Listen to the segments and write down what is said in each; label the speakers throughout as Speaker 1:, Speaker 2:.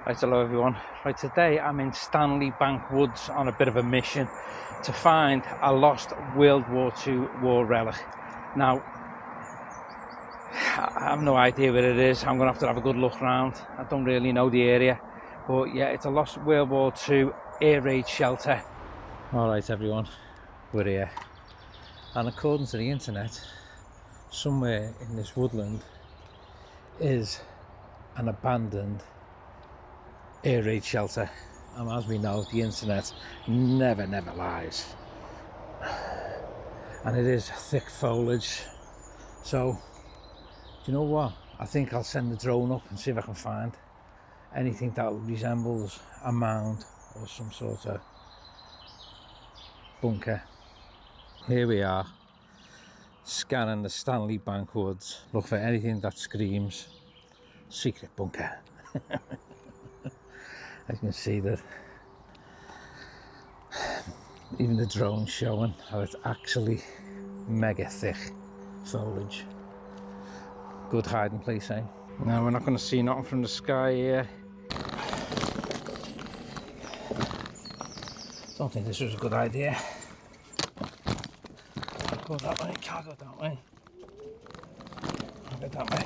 Speaker 1: Right, hello everyone. Right, today I'm in Stanley Bank Woods on a bit of a mission to find a lost World War II war relic. Now, I have no idea where it is. I'm going to have a good look around. I don't really know the area, but yeah, it's a lost World War II air raid shelter. Alright everyone, we're here. And according to the internet, somewhere in this woodland is an abandoned air raid shelter, and as we know, the internet never lies, and it is thick foliage. So do you know what, I think I'll send the drone up and see if I can find anything that resembles a mound or some sort of bunker. Here we are, scanning the Stanley Bank Woods, look for anything that screams secret bunker. I can see that even the drone's showing how it's actually mega thick foliage. Good hiding place, eh? Now we're not going to see nothing from the sky here. Don't think this was a good idea. Can't go that way, can't go that way. I'll go that way.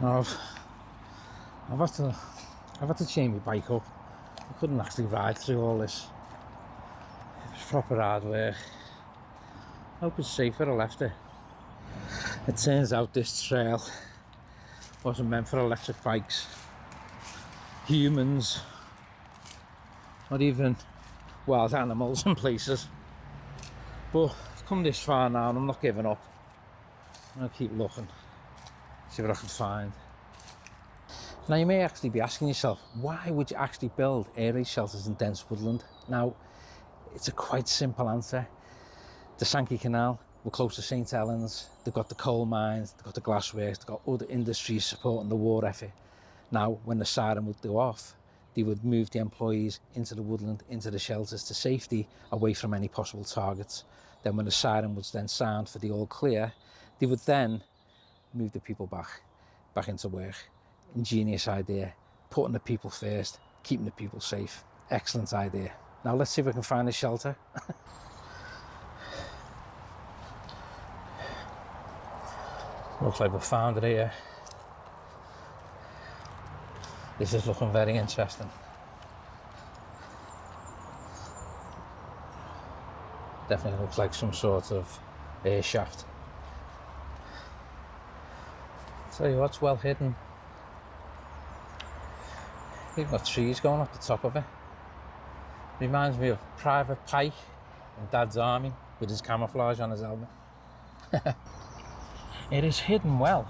Speaker 1: No, I've had to chain my bike up. I couldn't actually ride through all this. It was proper hard work. I hope it's safer I left it. It turns out this trail wasn't meant for electric bikes, humans, not even wild animals in places. But I've come this far now and I'm not giving up. I'll keep looking, see what I can find. Now you may actually be asking yourself, why would you actually build air raid shelters in dense woodland? Now, it's a quite simple answer. The Sankey Canal, we're close to St Helens, they've got the coal mines, they've got the glassworks, they've got other industries supporting the war effort. Now, when the siren would go off, they would move the employees into the woodland, into the shelters to safety, away from any possible targets. Then when the siren was then sound for the all clear, they would then move the people back into work. Ingenious idea, putting the people first, keeping the people safe. Excellent idea. Now let's see if we can find a shelter. Looks like we found it here. This is looking very interesting. Definitely looks like some sort of air shaft. Tell you what's well hidden. We've got trees going up the top of it. Reminds me of Private Pike in Dad's Army with his camouflage on his helmet. It is hidden well.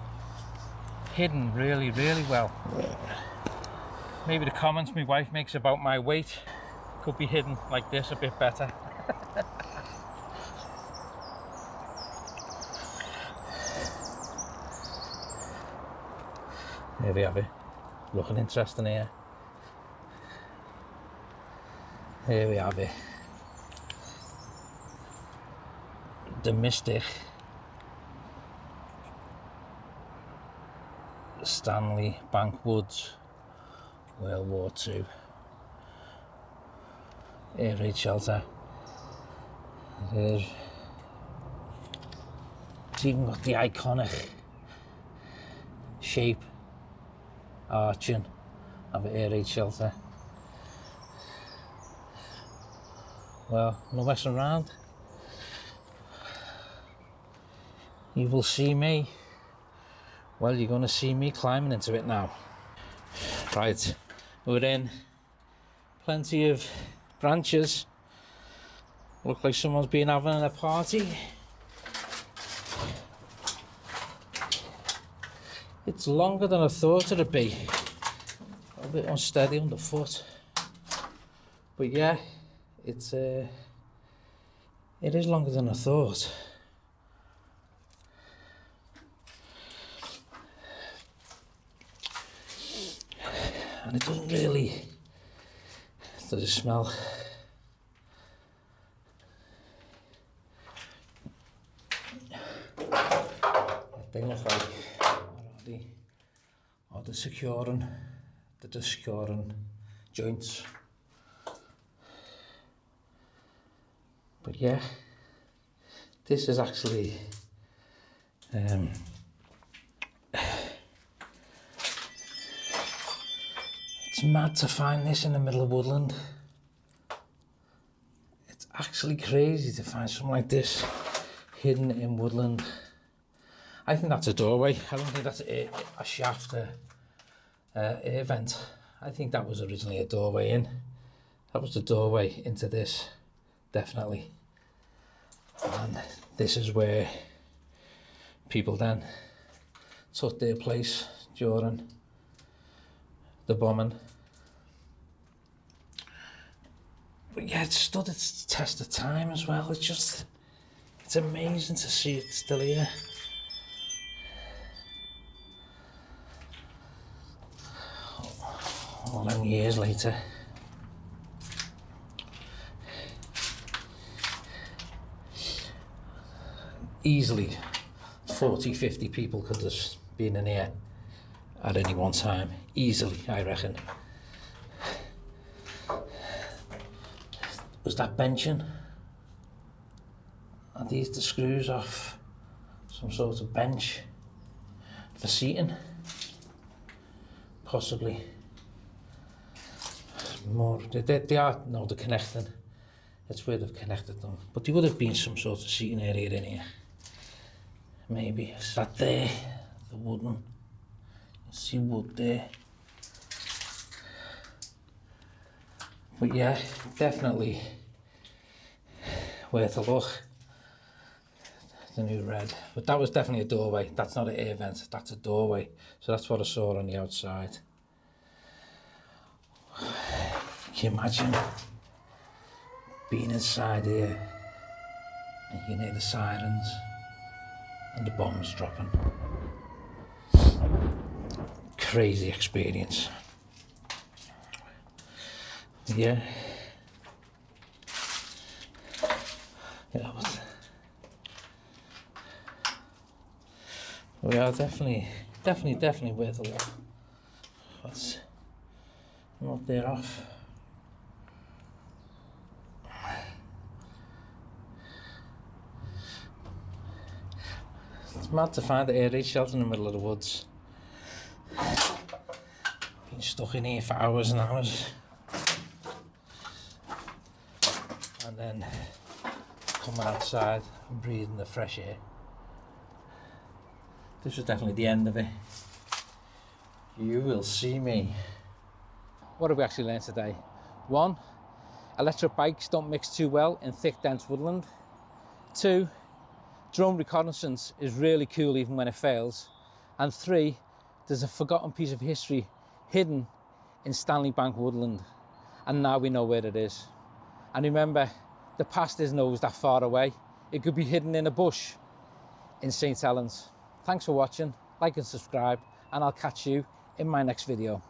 Speaker 1: Hidden really well. Maybe the comments my wife makes about my weight could be hidden like this a bit better. There we have it. Looking interesting here. Here we have it. The mystic Stanley Bank Woods World War II air raid shelter. It's even got the iconic shape, arching of an air raid shelter. Well, no messing around. You will see me. Well, you're going to see me climbing into it now. Right, we're in. Plenty of branches. Look like someone's been having a party. It's longer than I thought it'd be. A bit unsteady underfoot. But yeah, it is longer than I thought. And it doesn't really, does it smell? They look like, what are they? Oh, they're securing the securing joints. But yeah, this is actually it's mad to find this in the middle of woodland. It's actually crazy to find something like this hidden in woodland. I think that's a doorway. I don't think that's a shaft, air vent. I think that was originally a doorway in. That was the doorway into this, definitely. And this is where people then took their place during the bombing. But yeah, it stood its test of time as well. It's amazing to see it still here. All them years later. Easily 40, 50 people could have been in here at any one time. Easily, I reckon. Was that benching? Are these the screws off some sort of bench for seating? Possibly. More, they are, no, they're connecting. It's where they've connected them. But there would have been some sort of seating area in here. Maybe. Is that there? The wooden. You see wood there. But yeah, definitely worth a look. The new red. But that was definitely a doorway. That's not an air vent, that's a doorway. So that's what I saw on the outside. Can you imagine being inside here and you can hear the sirens and the bombs dropping? Crazy experience. Yeah. Yeah, but we are definitely worth a look. Let's not there off. It's mad to find the air raid shelter in the middle of the woods. Been stuck in here for hours and hours. And then coming outside and breathing the fresh air. This was definitely the end of it. You will see me. What have we actually learned today? 1, electric bikes don't mix too well in thick, dense woodland. 2, drone reconnaissance is really cool even when it fails. And 3, there's a forgotten piece of history hidden in Stanley Bank woodland. And now we know where it is. And remember, the past isn't always that far away. It could be hidden in a bush in St. Helens. Thanks for watching, like and subscribe, and I'll catch you in my next video.